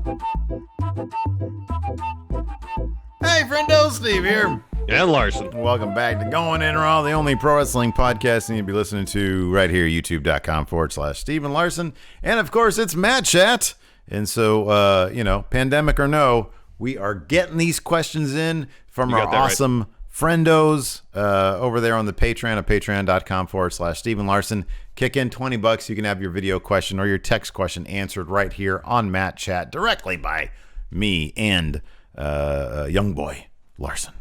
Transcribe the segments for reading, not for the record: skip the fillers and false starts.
Hey, friendo, Steve here. And Larson. Welcome back to Going In Raw, the only pro wrestling podcast you need to be listening to right here, youtube.com/Steven Larson. And of course, it's Matt Chat. And so, pandemic or no, we are getting these questions in from our awesome friendos over there on the Patreon at patreon.com/Steven Larson. Kick in $20. You can have your video question or your text question answered right here on Matt Chat directly by me and young boy Larson.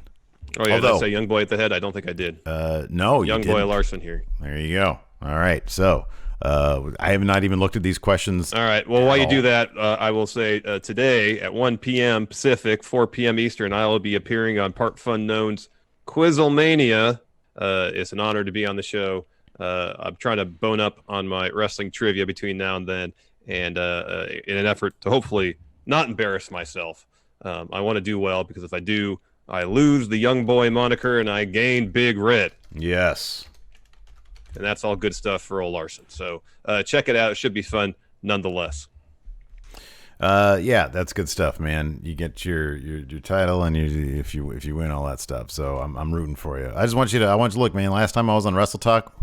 Oh, yeah, did I say young boy at the head? I don't think I did. No, young boy Larson here. There you go. All right. So I have not even looked at these questions. All right. Well, while you do that, I will say today at 1 p.m. Pacific, 4 p.m. Eastern, I will be appearing on Part FUNHOUSE Quizlemania. It's an honor to be on the show. I'm trying to bone up on my wrestling trivia between now and then, and in an effort to hopefully not embarrass myself. I want to do well, because if I do, I lose the young boy moniker and I gain Big Red. Yes. And that's all good stuff for old Larson. So check it out. It should be fun nonetheless. Yeah, that's good stuff, man. You get your title, and if you win all that stuff. So I'm rooting for you. I want you to look, man. Last time I was on Wrestle Talk,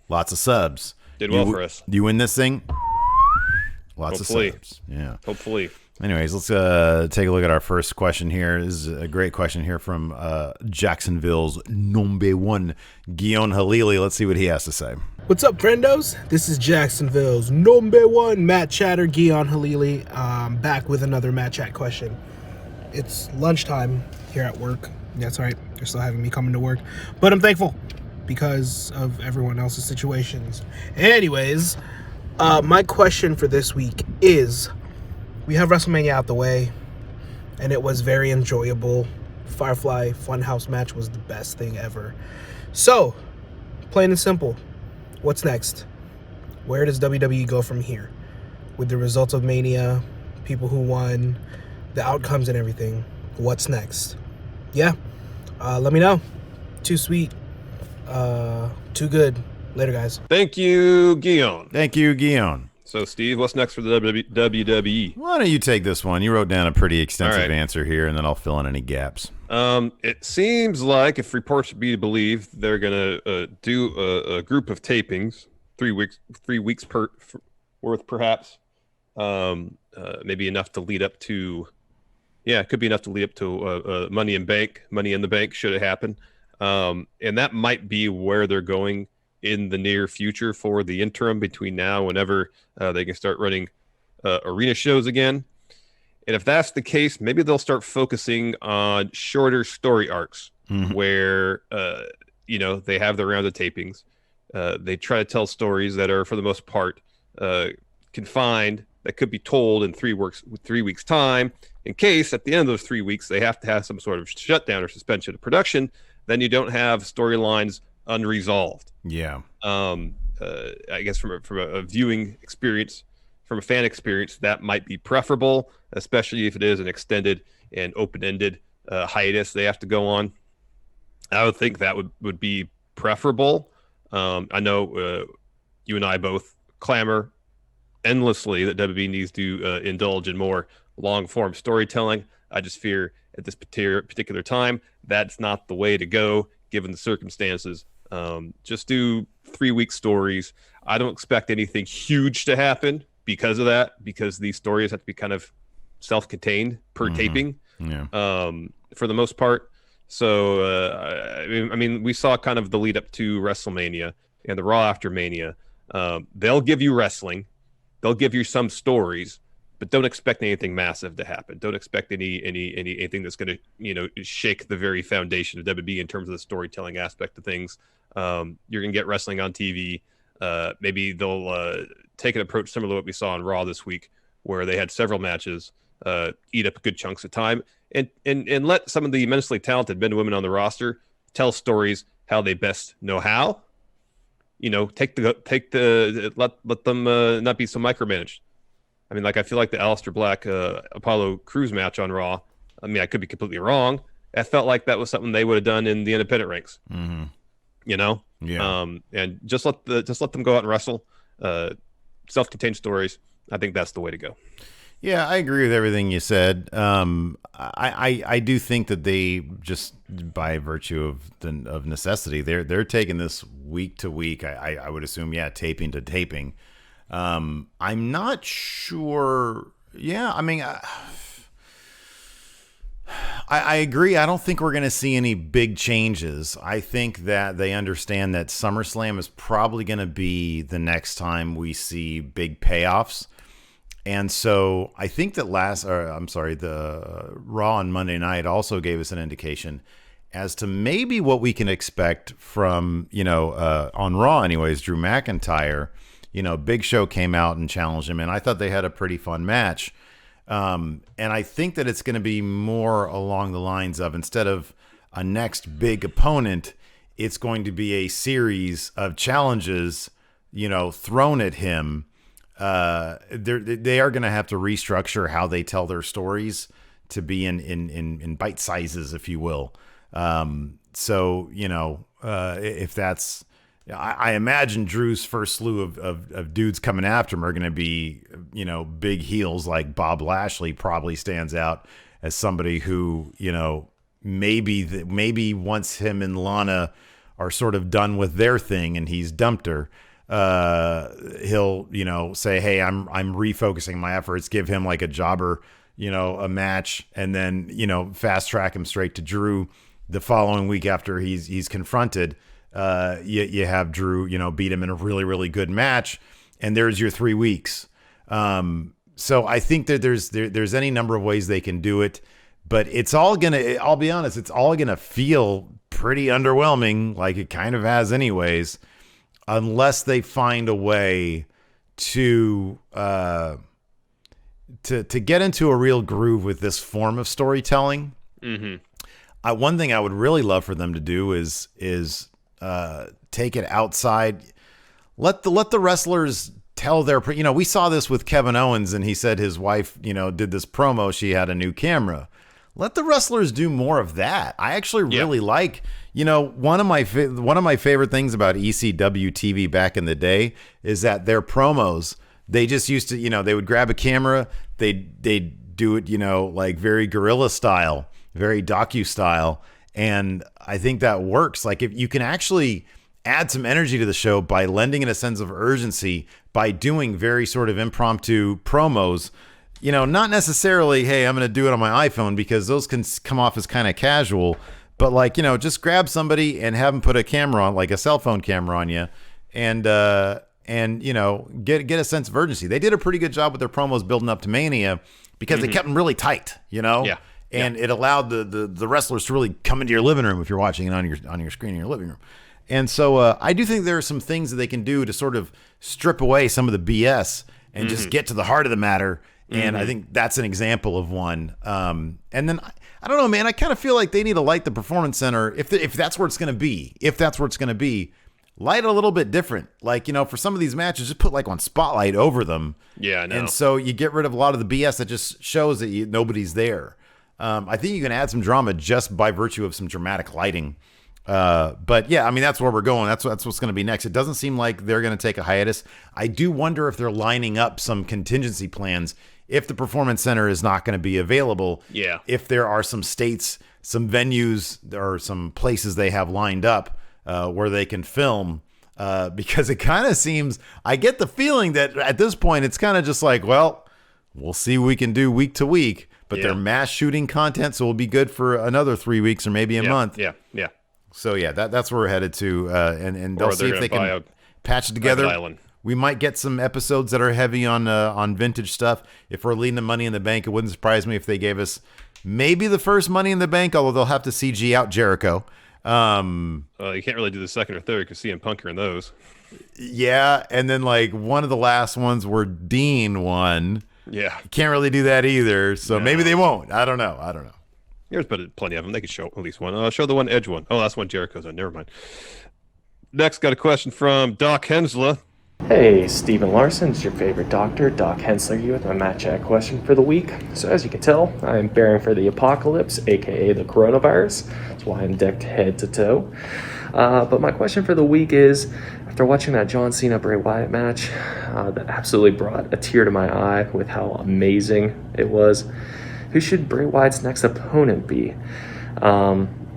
lots of subs. Did well for us. You win this thing, lots Hopefully. of subs. Yeah. Hopefully. Anyways, let's take a look at our first question here. This is a great question here from Jacksonville's number one, Guion Halili. Let's see what he has to say. What's up, friendos? This is Jacksonville's number one Matt Chatter, Guion Halili. Back with another Matt Chat question. It's lunchtime here at work. That's right. They're still having me coming to work. But I'm thankful because of everyone else's situations. Anyways, my question for this week is, we have WrestleMania out the way, and it was very enjoyable. Firefly Funhouse match was the best thing ever. So, plain and simple, what's next? Where does WWE go from here? With the results of Mania, people who won, the outcomes and everything, what's next? Yeah, let me know. Too sweet. Too good. Later, guys. Thank you, Guion. Thank you, Guion. So, Steve, what's next for the WWE? Why don't you take this one? You wrote down a pretty extensive answer here, and then I'll fill in any gaps. It seems like, if reports be believed, they're going to do a group of tapings, 3 weeks worth, perhaps. Maybe enough to lead up to, it could be enough to lead up to Money in the Bank, should it happen. And that might be where they're going in the near future for the interim between now and whenever they can start running arena shows again. And if that's the case, maybe they'll start focusing on shorter story arcs where, they have their round of tapings. They try to tell stories that are, for the most part, confined, that could be told in 3 weeks time, in case at the end of those 3 weeks they have to have some sort of shutdown or suspension of production. Then you don't have storylines unresolved. Yeah. I guess from a viewing experience, from a fan experience, that might be preferable, especially if it is an extended and open-ended hiatus they have to go on. I would think that would be preferable. I know you and I both clamor endlessly that WWE needs to indulge in more long-form storytelling. I just fear at this particular time that's not the way to go, given the circumstances. Just do 3-week stories. I don't expect anything huge to happen because of that, because these stories have to be kind of self-contained per taping, for the most part. So, I mean, we saw kind of the lead up to WrestleMania and the Raw after Mania. They'll give you wrestling. They'll give you some stories, but don't expect anything massive to happen. Don't expect anything that's going to, shake the very foundation of WWE in terms of the storytelling aspect of things. You're going to get wrestling on TV. Maybe they'll take an approach similar to what we saw on Raw this week, where they had several matches, eat up good chunks of time, and let some of the immensely talented men and women on the roster tell stories how they best know how. Let them not be so micromanaged. I mean, I feel like the Aleister Black Apollo Crews match on Raw. I mean, I could be completely wrong. I felt like that was something they would have done in the independent ranks. Mm-hmm. Yeah. And just let them go out and wrestle. Self-contained stories. I think that's the way to go. Yeah, I agree with everything you said. I do think that they just, by virtue of necessity, they're taking this week to week. I would assume, yeah, taping to taping. I'm not sure. Yeah, I mean, I agree. I don't think we're going to see any big changes. I think that they understand that SummerSlam is probably going to be the next time we see big payoffs. And so I think that the Raw on Monday night also gave us an indication as to maybe what we can expect from, on Raw anyways, Drew McIntyre. Big Show came out and challenged him, and I thought they had a pretty fun match. And I think that it's going to be more along the lines of, instead of a next big opponent, it's going to be a series of challenges, thrown at him. They are going to have to restructure how they tell their stories to be in bite sizes, if you will. If that's, I imagine Drew's first slew of dudes coming after him are going to be, big heels. Like Bob Lashley probably stands out as somebody who, maybe once him and Lana are sort of done with their thing and he's dumped her, he'll, say, hey, I'm refocusing my efforts, give him like a jobber, a match, and then, fast track him straight to Drew the following week after he's confronted. You have Drew, beat him in a really, really good match, and there's your 3 weeks. So I think that there's any number of ways they can do it, but I'll be honest, it's all gonna feel pretty underwhelming, like it kind of has anyways, unless they find a way to get into a real groove with this form of storytelling. Mm-hmm. One thing I would really love for them to do is take it outside. Let the wrestlers tell their, we saw this with Kevin Owens, and he said his wife, did this promo. She had a new camera. Let the wrestlers do more of that. I actually really like, one of my favorite things about ECW TV back in the day is that their promos, they just used to, they would grab a camera, they'd do it, like very guerrilla style, very docu style. And I think that works. Like, if you can actually add some energy to the show by lending it a sense of urgency, by doing very sort of impromptu promos, not necessarily, hey, I'm going to do it on my iPhone, because those can come off as kind of casual, but like, just grab somebody and have them put a camera on, like a cell phone camera on you, and get a sense of urgency. They did a pretty good job with their promos building up to Mania, because they kept them really tight, Yeah. And it allowed the wrestlers to really come into your living room if you're watching it on your screen in your living room. And so I do think there are some things that they can do to sort of strip away some of the BS and just get to the heart of the matter. And I think that's an example of one. And then I don't know, man. I kind of feel like they need to light the Performance Center, if that's where it's going to be. If that's where it's going to be, light it a little bit different. Like, for some of these matches, just put like one spotlight over them. Yeah, I know. And so you get rid of a lot of the BS that just shows that nobody's there. I think you can add some drama just by virtue of some dramatic lighting. But yeah, I mean, that's where we're going. That's what's going to be next. It doesn't seem like they're going to take a hiatus. I do wonder if they're lining up some contingency plans if the Performance Center is not going to be available. Yeah. If there are some states, some venues, or some places they have lined up where they can film. Because it kind of seems, I get the feeling that at this point, it's kind of just like, well, we'll see what we can do week to week. But they're mass shooting content, so it'll be good for another 3 weeks or maybe a month. Yeah. So yeah, that's where we're headed to, and they'll see if they can patch it together. We might get some episodes that are heavy on vintage stuff. If we're leading the Money in the Bank, it wouldn't surprise me if they gave us maybe the first Money in the Bank, although they'll have to CG out Jericho. You can't really do the second or third because CM Punk are in those. Yeah, and then like one of the last ones where Dean won. Yeah, can't really do that either. So maybe they won't. I don't know. There's plenty of them. They could show at least one. Show the one Edge one. Oh, that's one Jericho's on. Never mind. Next, got a question from Doc Hensler. Hey, Stephen Larson, it's your favorite doctor, Doc Hensler here with my Matt Chat question for the week. So as you can tell, I am bearing for the apocalypse, aka the coronavirus. That's why I'm decked head to toe. But my question for the week is, After watching that John Cena Bray Wyatt match, that absolutely brought a tear to my eye with how amazing it was. Who should Bray Wyatt's next opponent be?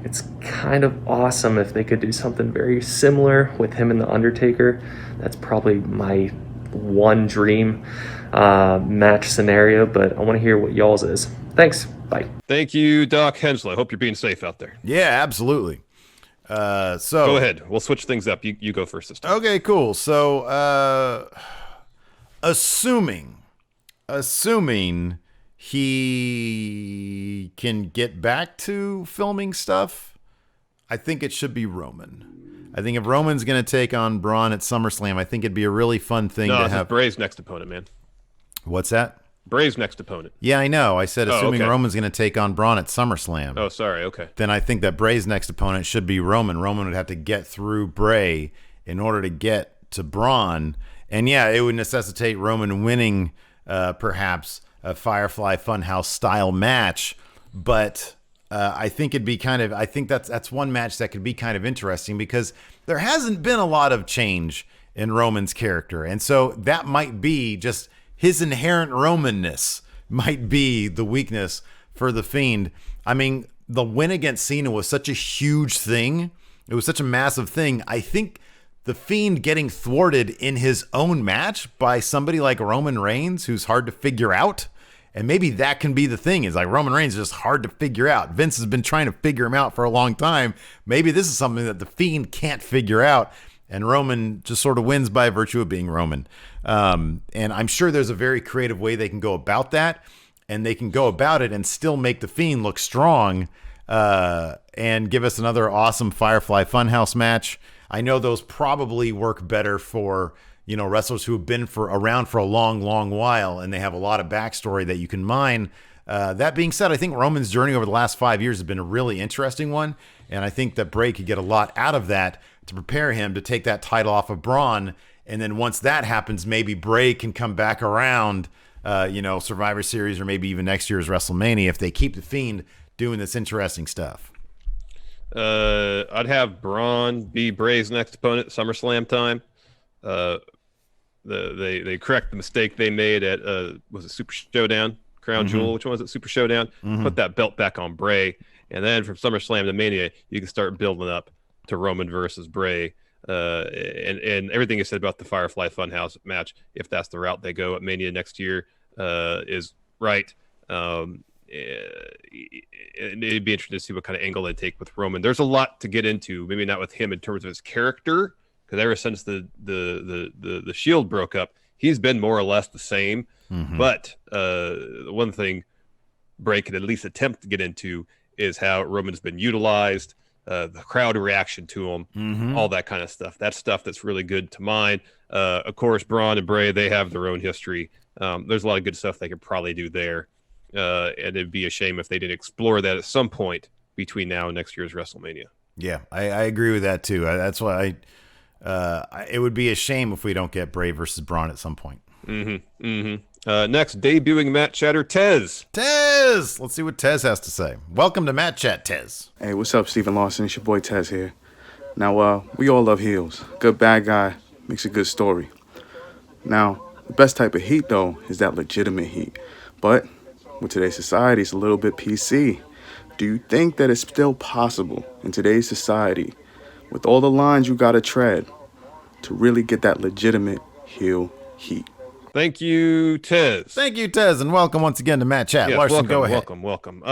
It's kind of awesome if they could do something very similar with him and The Undertaker. That's probably my one dream match scenario, but I want to hear what y'all's is. Thanks. Bye. Thank you, Doc Hensley. I hope you're being safe out there. Yeah, absolutely. So go ahead. We'll switch things up. You go first this time. Okay, cool. So assuming he can get back to filming stuff, I think it should be Roman. I think if Roman's going to take on Braun at SummerSlam, I think it'd be a really fun thing to have. Bray's next opponent, man. What's that? Bray's next opponent. Yeah, I know. I said assuming okay. Roman's going to take on Braun at SummerSlam. Oh, sorry. Okay. Then I think that Bray's next opponent should be Roman. Roman would have to get through Bray in order to get to Braun. And yeah, it would necessitate Roman winning perhaps a Firefly Funhouse style match. But I think it'd be I think that's one match that could be kind of interesting because there hasn't been a lot of change in Roman's character. And so that might be just his inherent Romanness might be the weakness for The Fiend. I mean, the win against Cena was such a huge thing. It was such a massive thing. I think The Fiend getting thwarted in his own match by somebody like Roman Reigns, who's hard to figure out. And maybe that can be the thing, is like Roman Reigns is just hard to figure out. Vince has been trying to figure him out for a long time. Maybe this is something that The Fiend can't figure out. And Roman just sort of wins by virtue of being Roman. And I'm sure there's a very creative way they can go about that. And they can go about it and still make The Fiend look strong and give us another awesome Firefly Funhouse match. I know those probably work better for, wrestlers who have been around for a long, long while. And they have a lot of backstory that you can mine. That being said, I think Roman's journey over the last 5 years has been a really interesting one. And I think that Bray could get a lot out of that to prepare him to take that title off of Braun. And then once that happens, maybe Bray can come back around, Survivor Series or maybe even next year's WrestleMania if they keep The Fiend doing this interesting stuff. I'd have Braun be Bray's next opponent at SummerSlam time. They correct the mistake they made at was it Super Showdown? Crown Jewel, which one was it? Super Showdown. Put that belt back on Bray, and then from SummerSlam to Mania, you can start building up to Roman versus Bray. And everything you said about the Firefly Funhouse match, if that's the route they go at Mania next year, is right. It'd be interesting to see what kind of angle they take with Roman. There's a lot to get into, maybe not with him in terms of his character, because ever since the Shield broke up, he's been more or less the same. But one thing Bray could at least attempt to get into is how Roman's been utilized, the crowd reaction to him, all that kind of stuff. That's stuff that's really good to mine. Of course, Braun and Bray, they have their own history. There's a lot of good stuff they could probably do there. And it'd be a shame if they didn't explore that at some point between now and next year's WrestleMania. Yeah, I agree with that too. That's why it would be a shame if we don't get Bray versus Braun at some point. Next, debuting Matt Chatter, Tez. Let's see what Tez has to say. Welcome to Matt Chat, Tez. Hey, what's up, Stephen Larson? It's your boy Tez here. Now, we all love heels. Good bad guy makes a good story. Now, the best type of heat, though, is that legitimate heat. But with today's society, it's a little bit PC. Do you think that it's still possible in today's society, with all the lines you gotta tread, to really get that legitimate heel heat? Thank you, Tez. Thank you, Tez, and welcome once again to Matt Chat. Yes, Larson, go ahead. Welcome.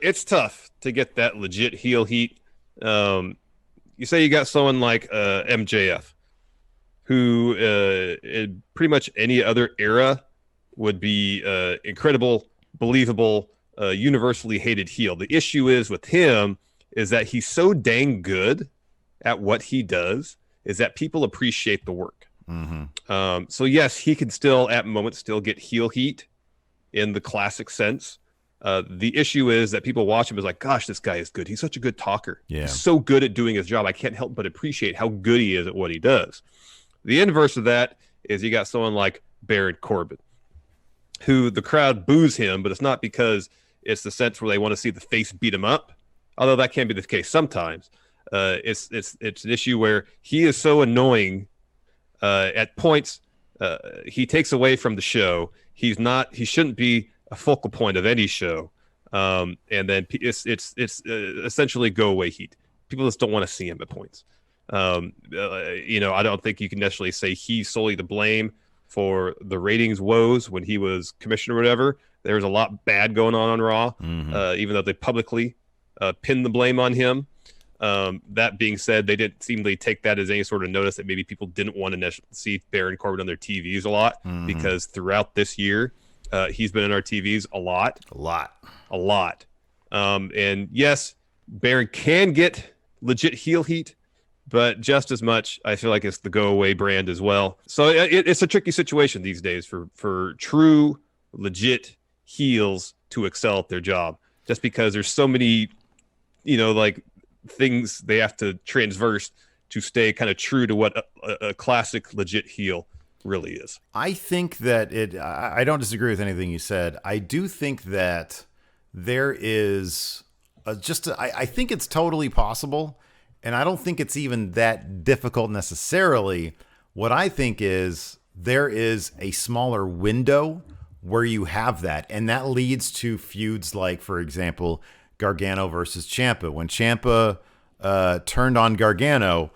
It's tough to get that legit heel heat. You say you got someone like MJF, who in pretty much any other era would be incredible, believable, universally hated heel. The issue is with him is that he's so dang good at what he does is that people appreciate the work. So yes, he can still at moments still get heel heat in the classic sense. The issue is that people watch him as like, gosh, this guy is good. He's such a good talker. Yeah. He's so good at doing his job. I can't help but appreciate how good he is at what he does. The inverse of that is you got someone like Baron Corbin, who the crowd boos him, but it's not because it's the sense where they want to see the face beat him up, although that can be the case sometimes. It's an issue where he is so annoying at points, he takes away from the show. He shouldn't be a focal point of any show. And then it's essentially go away heat. People just don't want to see him at points. I don't think you can necessarily say he's solely to blame for the ratings woes when he was commissioner or whatever. There was a lot bad going on Raw, even though they publicly pinned the blame on him. That being said, they didn't seemingly take that as any sort of notice that maybe people didn't want to see Baron Corbin on their TVs a lot, because throughout this year, he's been on our TVs a lot. And yes, Baron can get legit heel heat, but just as much, I feel like it's the go away brand as well. So it's a tricky situation these days for true, legit heels to excel at their job, just because there's so many, things they have to transverse to stay kind of true to what a classic legit heel really is. I think that I don't disagree with anything you said. I do think that there is I think it's totally possible, and I don't think it's even that difficult necessarily. What I think is there is a smaller window where you have that, and that leads to feuds like, for example, Gargano versus Ciampa. When Ciampa turned on Gargano,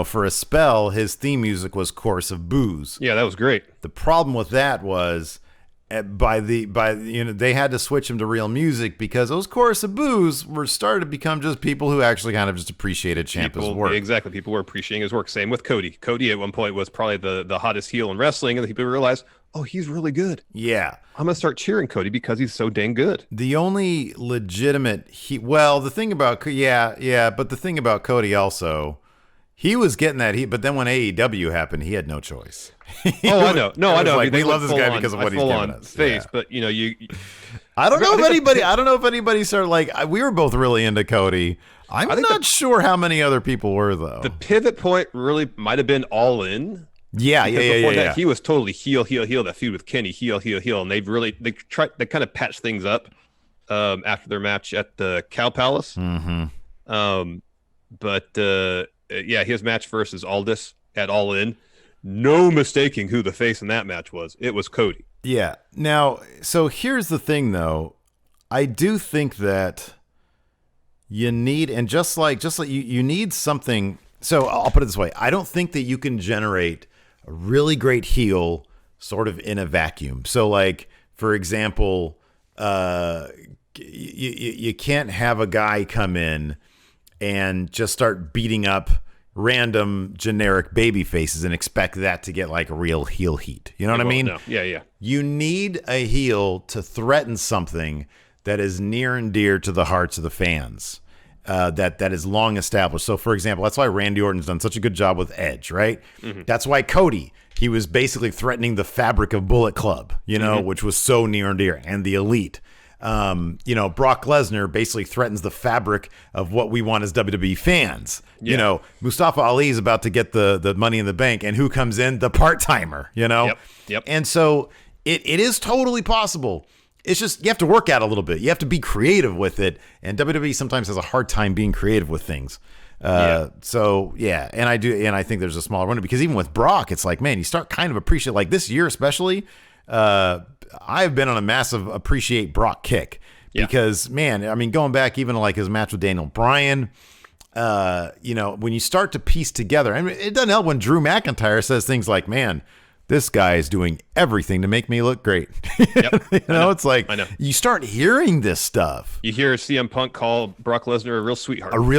for a spell, his theme music was Chorus of Booze. Yeah, that was great. The problem with that was they had to switch him to real music, because those Chorus of Booze were started to become just people who actually kind of just appreciated Ciampa's work. Exactly. People were appreciating his work. Same with Cody. Cody at one point was probably the hottest heel in wrestling, and people realized, oh, he's really good. Yeah. I'm going to start cheering Cody because he's so dang good. The only legitimate but the thing about Cody also, he was getting that heat, but then when AEW happened, he had no choice. I know. I know. Like, we love this guy because of what he's giving us. Face, yeah. But I don't know if anybody started, like, we were both really into Cody. I'm not sure how many other people were, though. The pivot point really might have been All In. Yeah. Before that, he was totally heel. That feud with Kenny, heel, and they kind of patched things up after their match at the Cow Palace. His match versus Aldis at All In, no mistaking who the face in that match was. It was Cody. Yeah. Now, so here's the thing, though. I do think that you need, and just like you need something. So I'll put it this way: I don't think that you can generate a really great heel sort of in a vacuum. So, like, for example, you can't have a guy come in and just start beating up random generic baby faces and expect that to get like real heel heat. You know what I mean? No. Yeah. You need a heel to threaten something that is near and dear to the hearts of the fans. That is long established. So, for example, that's why Randy Orton's done such a good job with Edge, right? That's why Cody, he was basically threatening the fabric of Bullet Club, which was so near and dear, and the Elite. Brock Lesnar basically threatens the fabric of what we want as WWE fans. Yeah. Mustafa Ali is about to get the Money in the Bank, and who comes in? The part-timer, Yep. And so it is totally possible. It's just you have to work at it a little bit. You have to be creative with it, and WWE sometimes has a hard time being creative with things. So yeah, and I think there's a smaller window, because even with Brock, it's like, man, you start kind of appreciate, like this year especially. I've been on a massive appreciate Brock kick, because man, I mean, going back even to like his match with Daniel Bryan, when you start to piece together, I mean, it doesn't help when Drew McIntyre says things like, man, this guy is doing everything to make me look great. Yep. It's like, you start hearing this stuff. You hear CM Punk call Brock Lesnar a real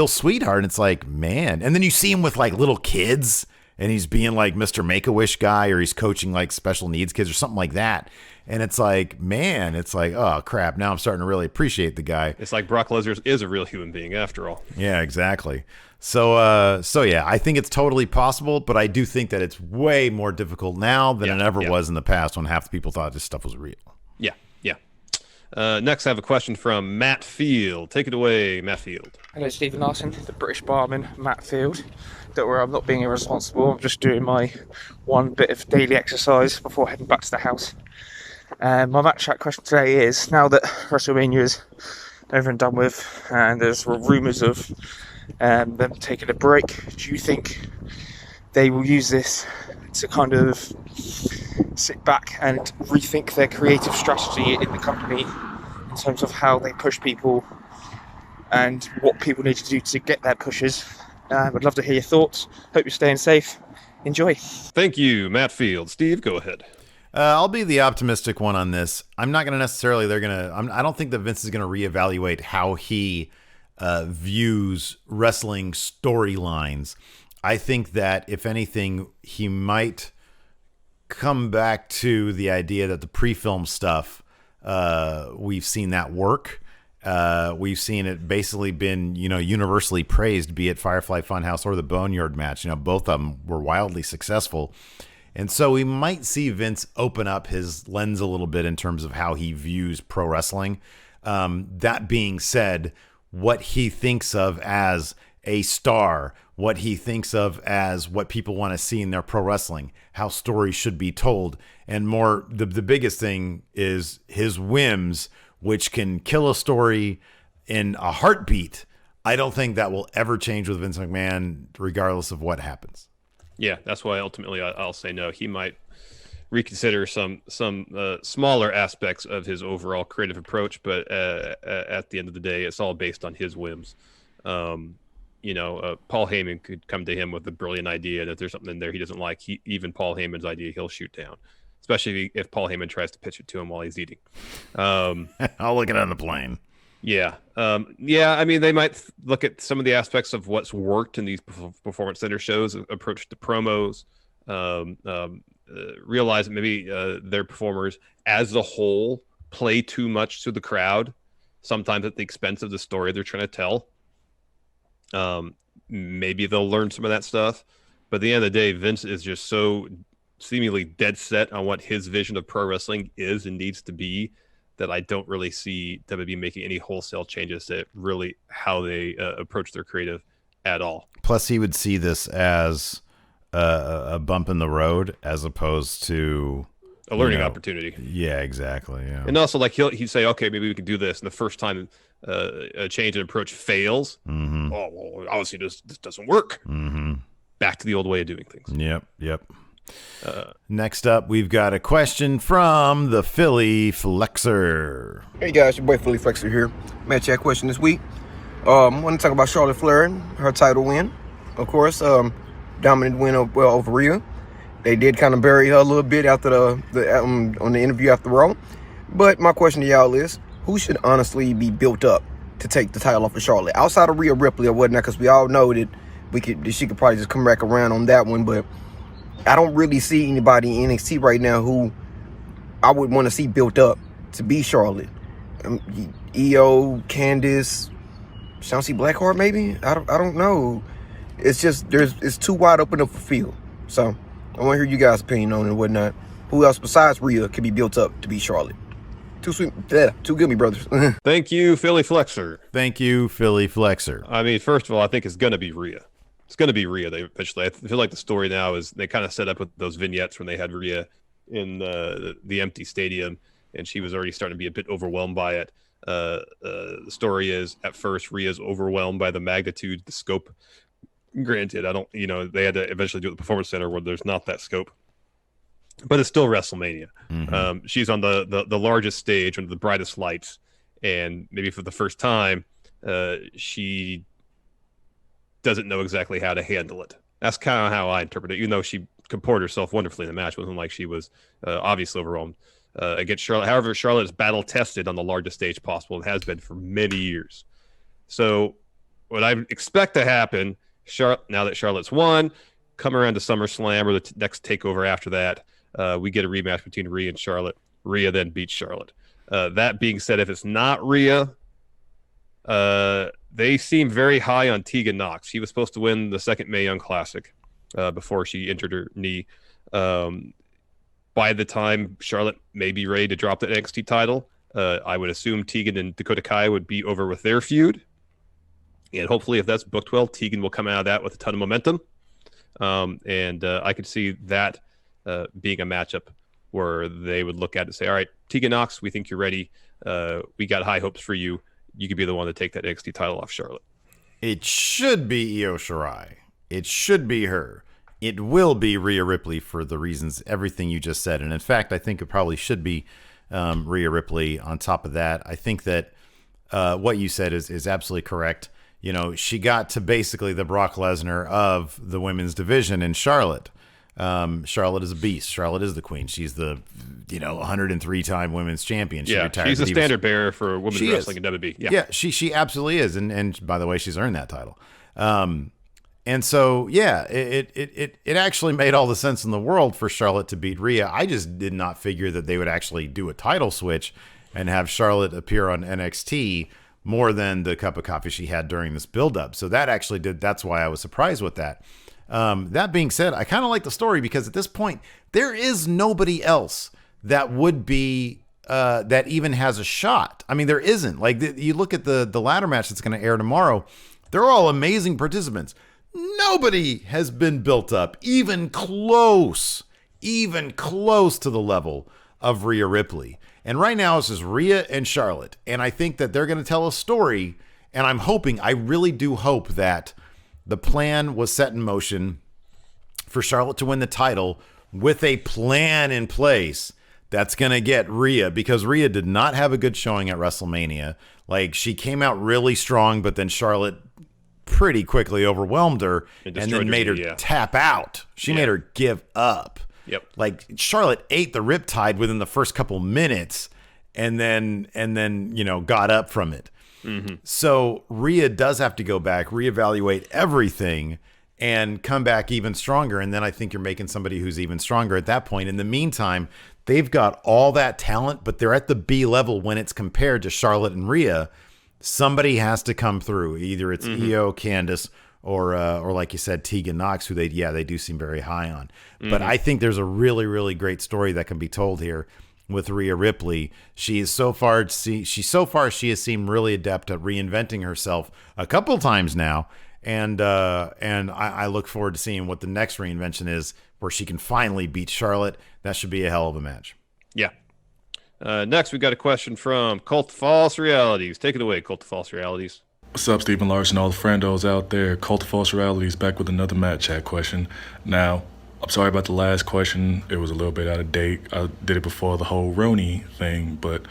sweetheart. And it's like, man. And then you see him with like little kids, and he's being like Mr. Make-A-Wish guy, or he's coaching like special needs kids or something like that. And it's like, man, it's like, oh crap, now I'm starting to really appreciate the guy. It's like Brock Lesnar is a real human being after all. Yeah, exactly. So yeah, I think it's totally possible, but I do think that it's way more difficult now than it ever was in the past, when half the people thought this stuff was real. Yeah. Next, I have a question from Matt Field. Take it away, Matt Field. Hello, Stephen Larson, the British barman, Matt Field. Don't worry, I'm not being irresponsible. I'm just doing my one bit of daily exercise before heading back to the house. My match chat question today is, now that WrestleMania is over and done with, and there's rumours of them taking a break, do you think they will use this to kind of sit back and rethink their creative strategy in the company in terms of how they push people and what people need to do to get their pushes. I'd love to hear your thoughts. Hope you're staying safe. Enjoy. Thank you, Matt Field. Steve, go ahead. I'll be the optimistic one on this. I'm not going to necessarily, I don't think that Vince is going to reevaluate how he views wrestling storylines. I think that if anything, he might come back to the idea that the pre-film stuff, we've seen that work. We've seen it basically been, universally praised, be it Firefly Funhouse or the Boneyard match. Both of them were wildly successful. And so we might see Vince open up his lens a little bit in terms of how he views pro wrestling. That being said, what he thinks of as a star, what he thinks of as what people want to see in their pro wrestling, how stories should be told, and more, the biggest thing is his whims, which can kill a story in a heartbeat. I don't think that will ever change with Vince McMahon, regardless of what happens. Yeah, that's why ultimately I'll say no. He might reconsider some smaller aspects of his overall creative approach, but at the end of the day, it's all based on his whims. Paul Heyman could come to him with a brilliant idea, and if there's something in there he doesn't like, even Paul Heyman's idea, he'll shoot down. Especially if Paul Heyman tries to pitch it to him while he's eating. I'll look at it on the plane. Yeah. I mean, they might look at some of the aspects of what's worked in these performance center shows, approach to promos, realize that maybe their performers as a whole play too much to the crowd, sometimes at the expense of the story they're trying to tell. Maybe they'll learn some of that stuff. But at the end of the day, Vince is just so seemingly dead set on what his vision of pro wrestling is and needs to be that I don't really see WWE making any wholesale changes to really how they approach their creative at all. Plus, he would see this as a bump in the road as opposed to a learning opportunity. Yeah, exactly. Yeah. And also, like, he'd say, okay, maybe we could do this. And the first time a change in approach fails, mm-hmm. Oh, well, obviously this doesn't work. Mm-hmm. Back to the old way of doing things. Yep. Next up, we've got a question from the Philly Flexer. Hey guys, your boy Philly Flexer here. Match chat question this week. I want to talk about Charlotte Flair and her title win. Of course, dominant win over Rhea. They did kind of bury her a little bit after on the interview after Raw. But my question to y'all is, who should honestly be built up to take the title off of Charlotte outside of Rhea Ripley or whatnot? Because we all know that she could probably just come back around on that one, but I don't really see anybody in NXT right now who I would want to see built up to be Charlotte. EO, Candice, Shotzi Blackheart, maybe? I don't know. It's just it's too wide open up for field. So I want to hear you guys' opinion on it and whatnot. Who else besides Rhea could be built up to be Charlotte? Too sweet, too good, me brothers. Thank you, Philly Flexer. Thank you, Philly Flexer. I mean, first of all, I think it's gonna be Rhea. It's going to be Rhea. I feel like the story now is they kind of set up with those vignettes when they had Rhea in the empty stadium, and she was already starting to be a bit overwhelmed by it. The story is at first Rhea's overwhelmed by the magnitude, the scope. Granted, they had to eventually do it at the Performance Center where there's not that scope, but it's still WrestleMania. Mm-hmm. She's on the largest stage under the brightest lights, and maybe for the first time, she doesn't know exactly how to handle it. That's kind of how I interpret it, even though she comported herself wonderfully in the match. It wasn't like she was obviously overwhelmed against Charlotte. However, Charlotte is battle tested on the largest stage possible and has been for many years. So what I expect to happen, now that Charlotte's won, come around to SummerSlam or the next takeover after that, we get a rematch between Rhea and Charlotte. Rhea then beats Charlotte. That being said, if it's not Rhea, they seem very high on Tegan Nox. She was supposed to win the second Mae Young Classic before she injured her knee. By the time Charlotte may be ready to drop the NXT title, I would assume Tegan and Dakota Kai would be over with their feud. And hopefully, if that's booked well, Tegan will come out of that with a ton of momentum. And I could see that being a matchup where they would look at it and say, all right, Tegan Nox, we think you're ready. We got high hopes for you. You could be the one to take that NXT title off Charlotte. It should be Io Shirai. It should be her. it will be Rhea Ripley for the reasons, everything you just said. And in fact, I think it probably should be Rhea Ripley on top of that. I think that what you said is absolutely correct. You know, she got to basically the Brock Lesnar of the women's division in Charlotte. Charlotte is a beast. Charlotte is the queen. She's the, 103-time women's champion. She retired she's the standard bearer for women's wrestling in WWE. Yeah, she absolutely is. And by the way, she's earned that title. And so, yeah, it actually made all the sense in the world for Charlotte to beat Rhea. I just did not figure that they would actually do a title switch and have Charlotte appear on NXT more than the cup of coffee she had during this build-up. So that's why I was surprised with that. That being said, I kind of like the story because at this point, there is nobody else that would be, that even has a shot. I mean, there isn't. Like, you look at the ladder match that's going to air tomorrow, they're all amazing participants. Nobody has been built up even close to the level of Rhea Ripley. And right now it's just Rhea and Charlotte. And I think that they're going to tell a story. And I really do hope that the plan was set in motion for Charlotte to win the title with a plan in place that's going to get Rhea, because Rhea did not have a good showing at WrestleMania. Like, she came out really strong, but then Charlotte pretty quickly overwhelmed her and then made her tap out. She made her give up. Yep. Like, Charlotte ate the riptide within the first couple minutes and then got up from it. Mm-hmm. So Rhea does have to go back, reevaluate everything, and come back even stronger. And then I think you're making somebody who's even stronger at that point. In the meantime, they've got all that talent, but they're at the B level when it's compared to Charlotte and Rhea. Somebody has to come through. Either it's Io, Candice, or like you said, Tegan Knox, who they do seem very high on. Mm-hmm. But I think there's a really, really great story that can be told here with Rhea Ripley. She has so far has seemed really adept at reinventing herself a couple times now, and I look forward to seeing what the next reinvention is, where she can finally beat Charlotte. That should be a hell of a match. Yeah. Next, we got a question from Cult of False Realities. Take it away, Cult of False Realities. What's up, Stephen Larson, all the friendos out there? Cult of False Realities back with another Matt Chat question. Now, I'm sorry about the last question. It was a little bit out of date. I did it before the whole Roni thing, but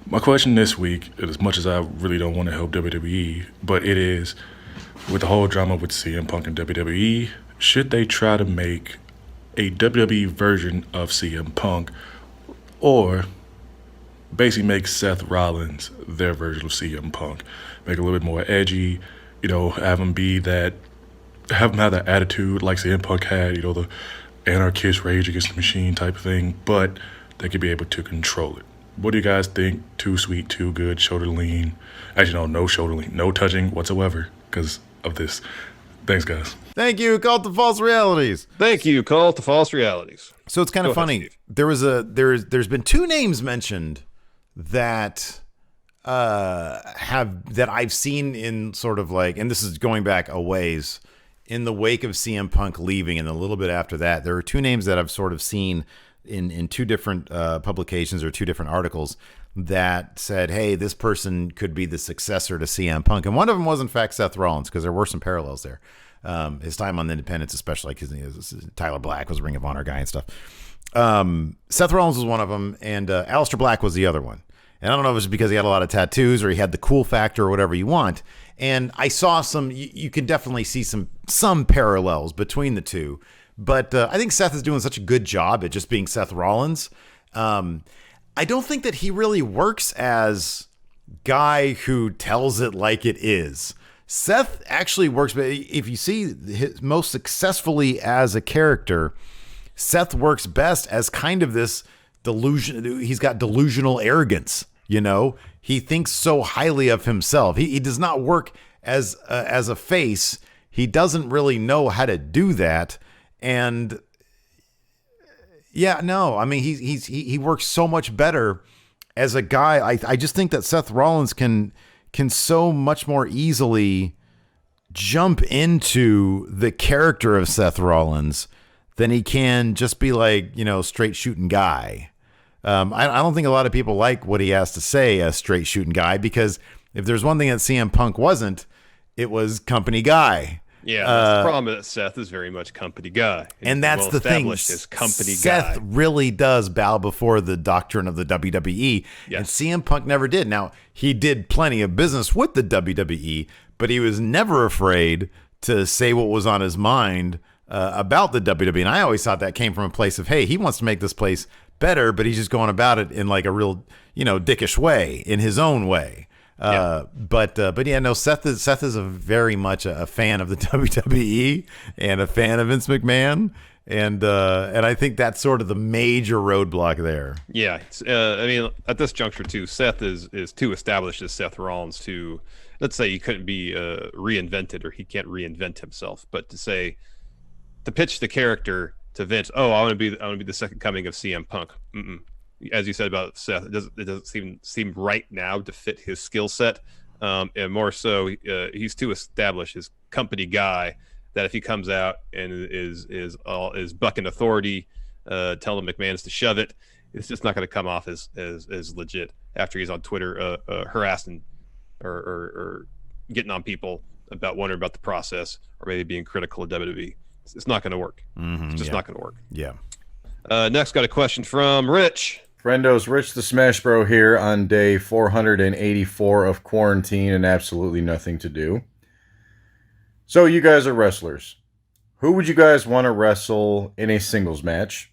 my question this week, as much as I really don't want to help WWE, but it is, with the whole drama with CM Punk and WWE, should they try to make a WWE version of CM Punk, or basically make Seth Rollins their version of CM Punk? Make it a little bit more edgy, have him have that attitude like CM Punk had, the anarchist rage against the machine type of thing, but they could be able to control it. What do you guys think? Too sweet, too good, shoulder lean? Actually, no shoulder lean, no touching whatsoever because of this. Thanks, guys. Thank you, Cult of False Realities. Thank you, Cult of False Realities. So it's kind of funny. There's been two names mentioned that that I've seen in sort of like, and this is going back a ways, in the wake of CM Punk leaving and a little bit after that. There are two names that I've sort of seen in two different publications or two different articles that said, hey, this person could be the successor to CM Punk. And one of them was, in fact, Seth Rollins, because there were some parallels there. His time on the Independents, especially because Tyler Black was a Ring of Honor guy and stuff. Seth Rollins was one of them, and Aleister Black was the other one. And I don't know if it was because he had a lot of tattoos or he had the cool factor or whatever you want. And I saw you could definitely see some parallels between the two. But I think Seth is doing such a good job at just being Seth Rollins. I don't think that he really works as guy who tells it like it is. Seth actually works, but if you see most successfully as a character, Seth works best as kind of this delusion. He's got delusional arrogance. He thinks so highly of himself. He does not work as a face. He doesn't really know how to do that. And yeah, no, I mean, he works so much better as a guy. I just think that Seth Rollins can so much more easily jump into the character of Seth Rollins than he can just be like, straight shooting guy. I don't think a lot of people like what he has to say, a straight shooting guy, because if there's one thing that CM Punk wasn't, it was company guy. Yeah, that's the problem. That Seth is very much company guy, and that's the thing. As company Seth guy. really does bow before the doctrine of the WWE, Yes. and CM Punk never did. Now, he did plenty of business with the WWE, but he was never afraid to say what was on his mind about the WWE. And I always thought that came from a place of, hey, he wants to make this place better, but he's just going about it in like a real, dickish way, in his own way. But yeah, no, Seth is a very much a fan of the WWE and a fan of Vince McMahon, and I think that's sort of the major roadblock there. Yeah, I mean, at this juncture too, Seth is too established as Seth Rollins to, let's say, he couldn't be reinvented, or he can't reinvent himself. But to pitch the character to Vince, I want to be the second coming of CM Punk. Mm-mm. As you said about Seth, it doesn't seem right now to fit his skill set, and more so, he's too established as company guy that if he comes out and is bucking authority, telling McMahon's to shove it, it's just not going to come off as legit after he's on Twitter harassing or getting on people about wondering about the process or maybe being critical of WWE. It's not going to work. It's just not going to work. Yeah. Next, got a question from Rich. Friendos, Rich the Smash Bro here on day 484 of quarantine and absolutely nothing to do. So you guys are wrestlers. Who would you guys want to wrestle in a singles match?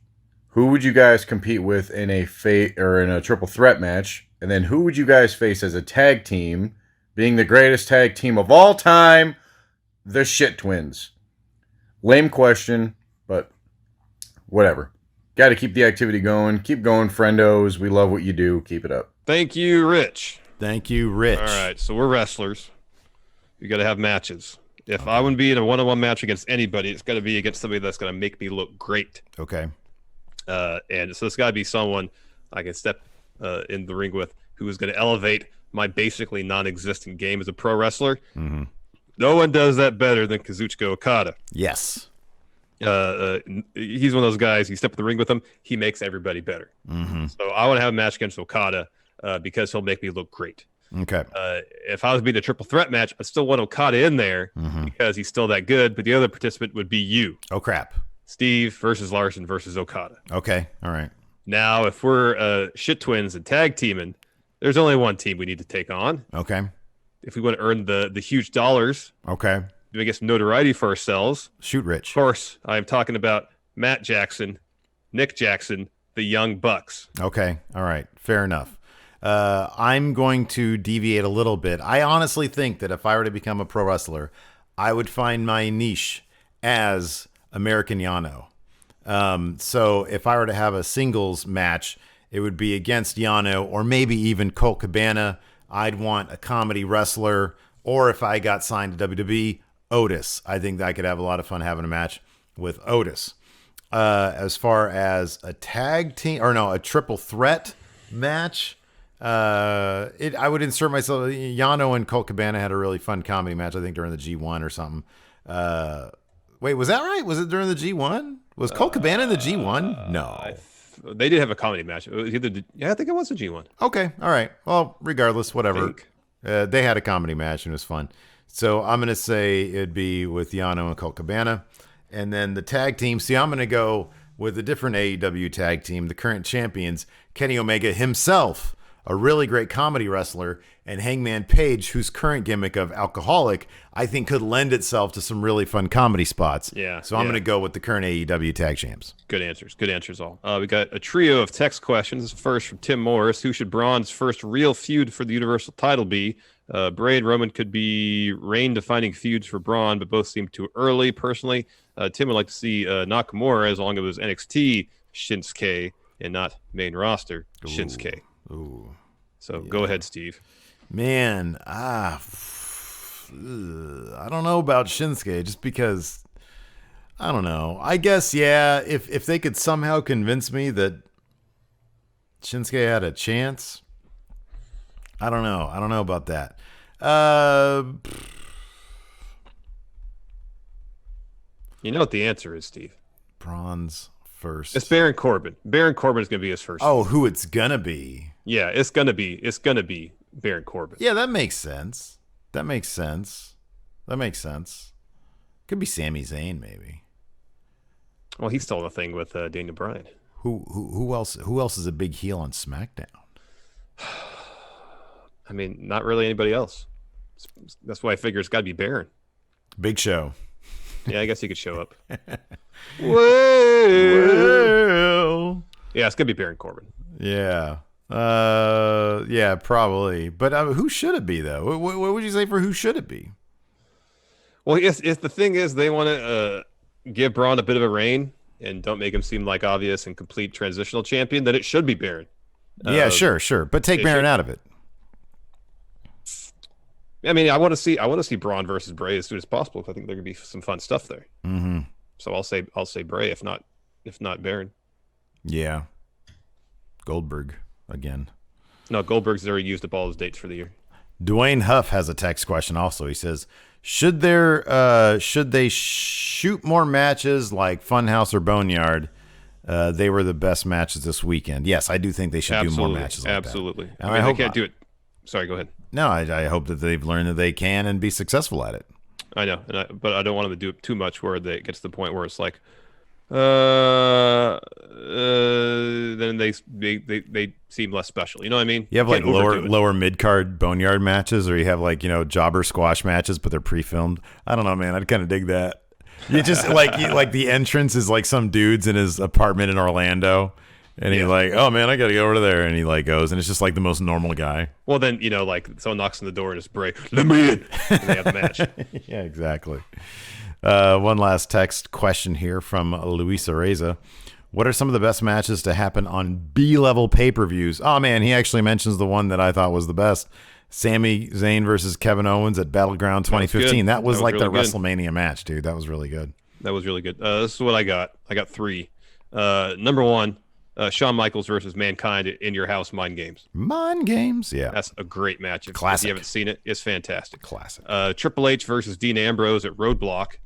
Who would you guys compete with in a in a triple threat match? And then who would you guys face as a tag team, being the greatest tag team of all time, the Shit Twins? Lame question, but whatever. Got to keep the activity going. Keep going, friendos. We love what you do. Keep it up. Thank you, Rich. Thank you, Rich. All right, so we're wrestlers. We got to have matches. If I want to be in a one-on-one match against anybody, it's got to be against somebody that's going to make me look great. Okay. And so it's got to be someone I can step in the ring with who is going to elevate my basically non-existent game as a pro wrestler. Mm-hmm. No one does that better than Kazuchika Okada. Yes. He's one of those guys. You step in the ring with him, he makes everybody better. Mm-hmm. So I want to have a match against Okada because he'll make me look great. Okay. If I was being a triple threat match, I still want Okada in there because he's still that good. But the other participant would be you. Oh, crap. Steve versus Larson versus Okada. Okay. All right. Now, if we're Shit Twins and tag teaming, there's only one team we need to take on. Okay. If we want to earn the huge dollars. Okay. To get some notoriety for ourselves. Shoot, Rich. Of course, I'm talking about Matt Jackson, Nick Jackson, the Young Bucks. Okay. All right. Fair enough. I'm going to deviate a little bit. I honestly think that if I were to become a pro wrestler, I would find my niche as American Yano. So if I were to have a singles match, it would be against Yano or maybe even Colt Cabana. I'd want a comedy wrestler, or if I got signed to WWE, Otis. I think that I could have a lot of fun having a match with Otis. As far as a tag team, a triple threat match, I would insert myself. Yano and Colt Cabana had a really fun comedy match, I think, during the G1 or something. Wait, was that right? Was it during the G1? Was Colt Cabana in the G1? No. They did have a comedy match. It was I think it was a G1. Okay, all right. Well, regardless, whatever. They had a comedy match and it was fun. So I'm going to say it'd be with Yano and Colt Cabana. And then the tag team. See, I'm going to go with a different AEW tag team, the current champions, Kenny Omega himself, a really great comedy wrestler, and Hangman Page, whose current gimmick of alcoholic, I think could lend itself to some really fun comedy spots. Yeah. So I'm going to go with the current AEW tag champs. Good answers. Good answers all. We got a trio of text questions. First from Tim Morris. Who should Braun's first real feud for the Universal title be? Bray and Roman could be reign-defining feuds for Braun, but both seem too early. Personally, Tim would like to see Nakamura, as long as it was NXT Shinsuke and not main roster Shinsuke. Ooh. So go ahead, Steve. Man, I don't know about Shinsuke, just because, I don't know. I guess, yeah, if they could somehow convince me that Shinsuke had a chance, I don't know. I don't know about that. You know what the answer is, Steve? Braun's first. It's Baron Corbin. Baron Corbin is going to be his first. Oh, who it's going to be. Yeah, it's going to be Baron Corbin. Yeah, that makes sense. That makes sense. Could be Sami Zayn, maybe. Well, he's still in the thing with Daniel Bryan. Who else? Who else is a big heel on SmackDown? I mean, not really anybody else. That's why I figure it's got to be Baron. Big Show. Yeah, I guess he could show up. Well, yeah, it's gonna be Baron Corbin. Yeah. Yeah, probably. But who should it be, though? What would you say for who should it be? Well, if the thing is they want to give Braun a bit of a reign and don't make him seem like obvious and complete transitional champion, then it should be Baron. Yeah, sure. But take Baron out of it. I mean, I want to see Braun versus Bray as soon as possible, because I think there could be some fun stuff there. Mm-hmm. So I'll say Bray, if not Baron. Yeah. Goldberg again. No, Goldberg's already used up all his dates for the year. Dwayne Huff has a text question also. He says, should they shoot more matches like Funhouse or Boneyard? They were the best matches this weekend. Yes, I do think they should do more matches like absolutely. that. I mean, I can't do it. Sorry, go ahead. No, I hope that they've learned that they can and be successful at it. I know, but I don't want them to do it too much where it gets to the point where it's like, then they seem less special. You know what I mean? You have like lower mid card Boneyard matches, or you have like jobber squash matches, but they're pre-filmed. I don't know, man. I'd kind of dig that. You just like the entrance is like some dude's in his apartment in Orlando. And he's like, oh, man, I got to go over to there. And he like goes, and it's just like the most normal guy. Well, then, like someone knocks on the door and it's Bray, let me in. And they have the match. Yeah, exactly. One last text question here from Luisa Reza. What are some of the best matches to happen on B-level pay-per-views? Oh, man, he actually mentions the one that I thought was the best. Sami Zayn versus Kevin Owens at Battleground 2015. That was like the WrestleMania match, dude. That was really good. That was really good. This is what I got. I got 3. Number 1. Shawn Michaels versus Mankind in Your House, Mind Games. Mind Games, yeah. That's a great match. If Classic. you haven't seen it, it's fantastic. Classic. Triple H versus Dean Ambrose at Roadblock.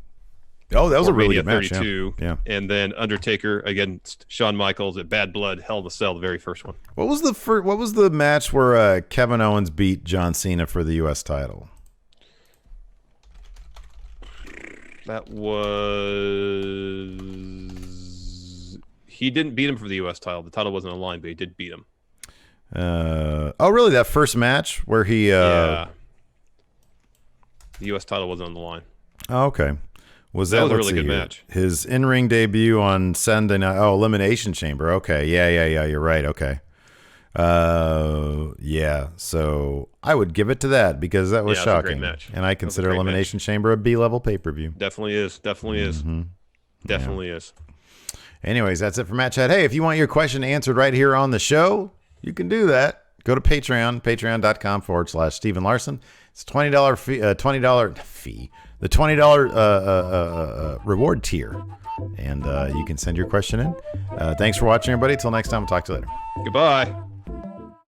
Oh, that was a really good match. 32. Yeah. And then Undertaker against Shawn Michaels at Bad Blood, Hell in a Cell, the very first one. What was the match where Kevin Owens beat John Cena for the U.S. title? That was... He didn't beat him for the U.S. title. The title wasn't on the line, but he did beat him. Oh, really? That first match where he... Yeah. The U.S. title wasn't on the line. Oh, okay. That was a really good match. His in-ring debut on Sunday night. Oh, Elimination Chamber. Okay. Yeah. You're right. Okay. Yeah. So I would give it to that because that was shocking. A great match. And I consider Elimination Chamber a B-level pay-per-view. Definitely is. Mm-hmm. Definitely is. Anyways, that's it for Matt Chat. Hey, if you want your question answered right here on the show, you can do that. Go to Patreon, patreon.com/Stephen Larson. It's $20 fee, the $20 reward tier. And you can send your question in. Thanks for watching, everybody. Till next time, we'll talk to you later. Goodbye.